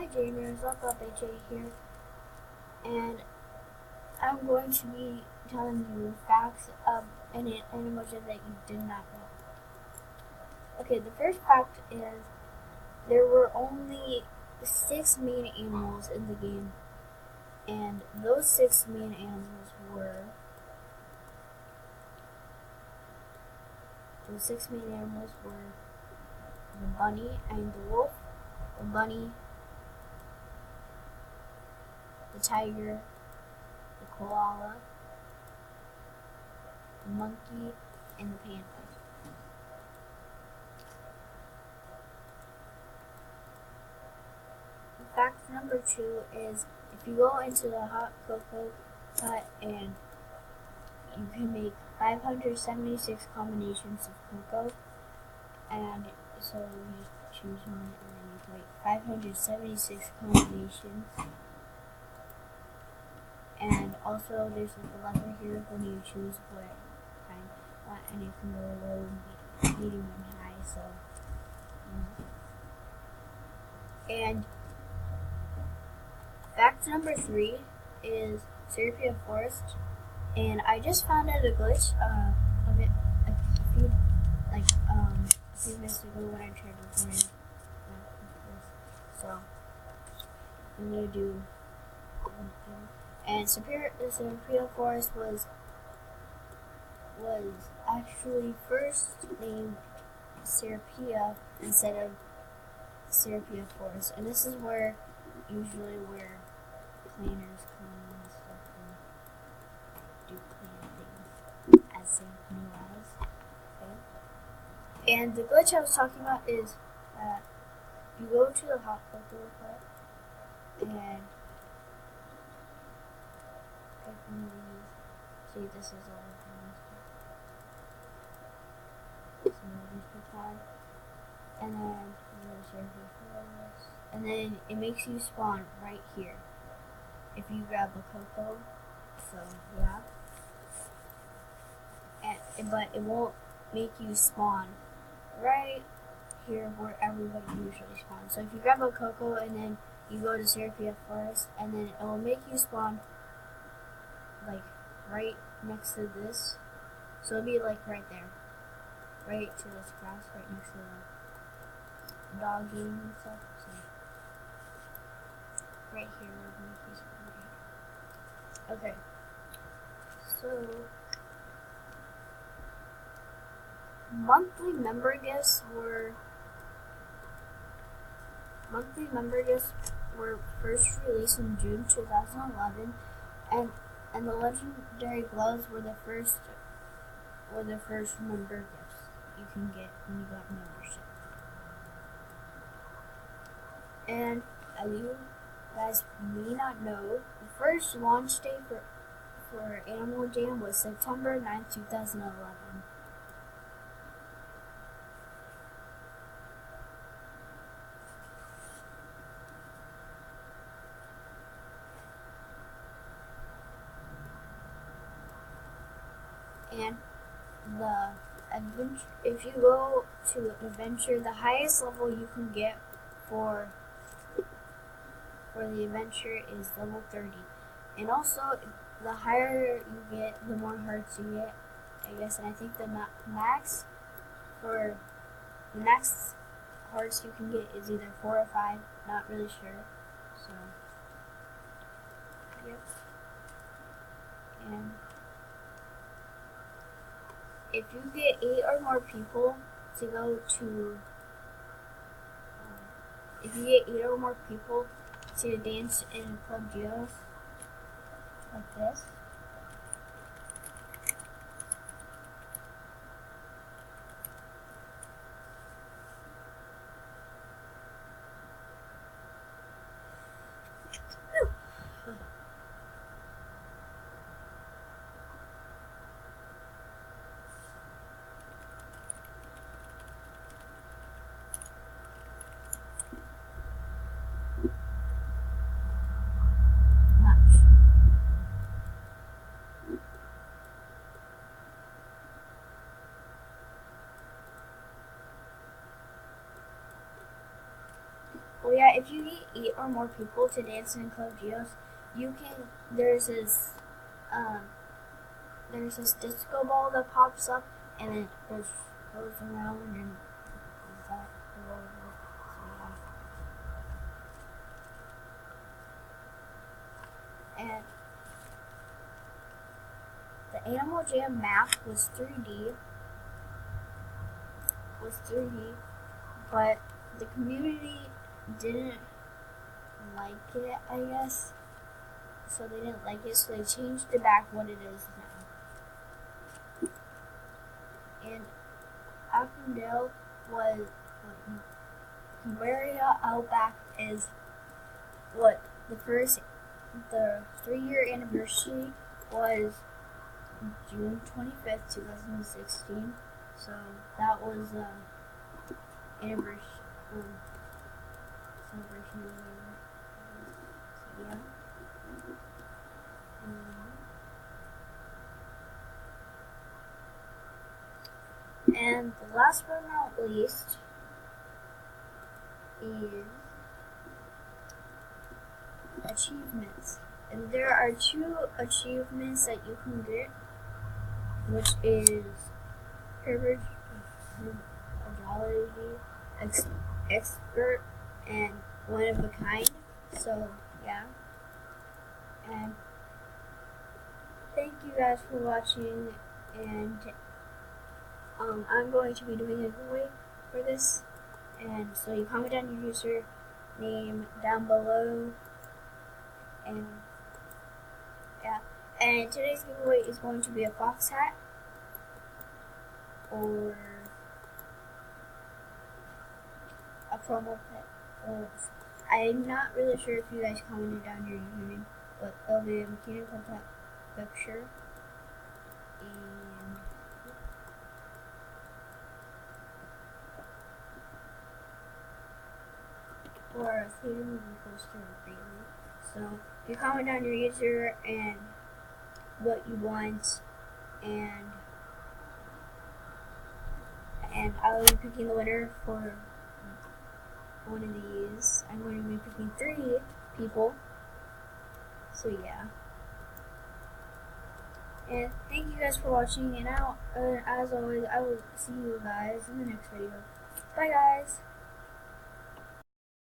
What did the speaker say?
Hi gamers, Lablap here, and I'm going to be telling you facts of an emoji that you did not know. Okay, the first fact is there were only 6 main animals in the game, and those 6 main animals were the bunny and the wolf, the bunny, the tiger, the koala, the monkey, and the panda. Fact number 2 is if you go into the hot cocoa hut and you can make 576 combinations of cocoa, and so you choose one and then you can make 576 combinations. And also there's like a lever here when you choose what kind you want, and you can go low, medium, and high. So and fact number 3 is Serapia Forest, and I just found out a glitch of it a few minutes ago when I tried recording. So I'm gonna do and Serapia Forest was actually first named Serapia instead of Serapia Forest, and this is where cleaners come and stuff and do clean things as Serapia was. Okay. And the glitch I was talking about is that you go to the hot cocoa hut and pick one of these. See, this is all of them. Some of these pick one. And then you go to Serapia Forest. And then it makes you spawn right here if you grab a cocoa. So yeah, but it won't make you spawn right here where everybody usually spawns. So if you grab a cocoa and then you go to Serapia Forest, and then it will make you spawn like right next to this. So it'll be like right there, right to this grass, right next to the dog game and stuff. So right here will make you spawn right here. Okay. So monthly member gifts were first released in June 2011, and the legendary gloves were the first member gifts you can get when you got membership. And as you guys may not know, the first launch day for Animal Jam was September 9th, 2011. And if you go to adventure, the highest level you can get for the adventure is level 30. And also, the higher you get, the more hearts you get, I guess. And I think the max hearts you can get is either 4 or 5. Not really sure. So, yep. And if you get 8 or more people to go to, dance in Club Geo, like this. yeah, if you get 8 or more people to dance in Club Geos, you can. There's this disco ball that pops up, and then it goes around and that go over. So yeah. And the Animal Jam map was 3D, but the community didn't like it, I guess. So they didn't like it, so they changed it back what it is now. And Avondale was Bavaria Outback is what the 3-year anniversary was June 25th, 2016. So that was anniversary celebration or whatever. So yeah. And the last but not least is achievements. And there are 2 achievements that you can get, which is Herbert expert and one of a kind. So yeah. And thank you guys for watching, and I'm going to be doing a giveaway for this, and so you comment down your username down below, and yeah. And today's giveaway is going to be a fox hat or a promo pet. I'm not really sure if you guys commented down your username, but it'll be a mechanical pet picture. And or a theater movie poster really. So you comment down your user and what you want, and I will be picking the winner for one of these. I'm going to be picking 3 people. So yeah. And thank you guys for watching, and as always, I will see you guys in the next video. Bye guys!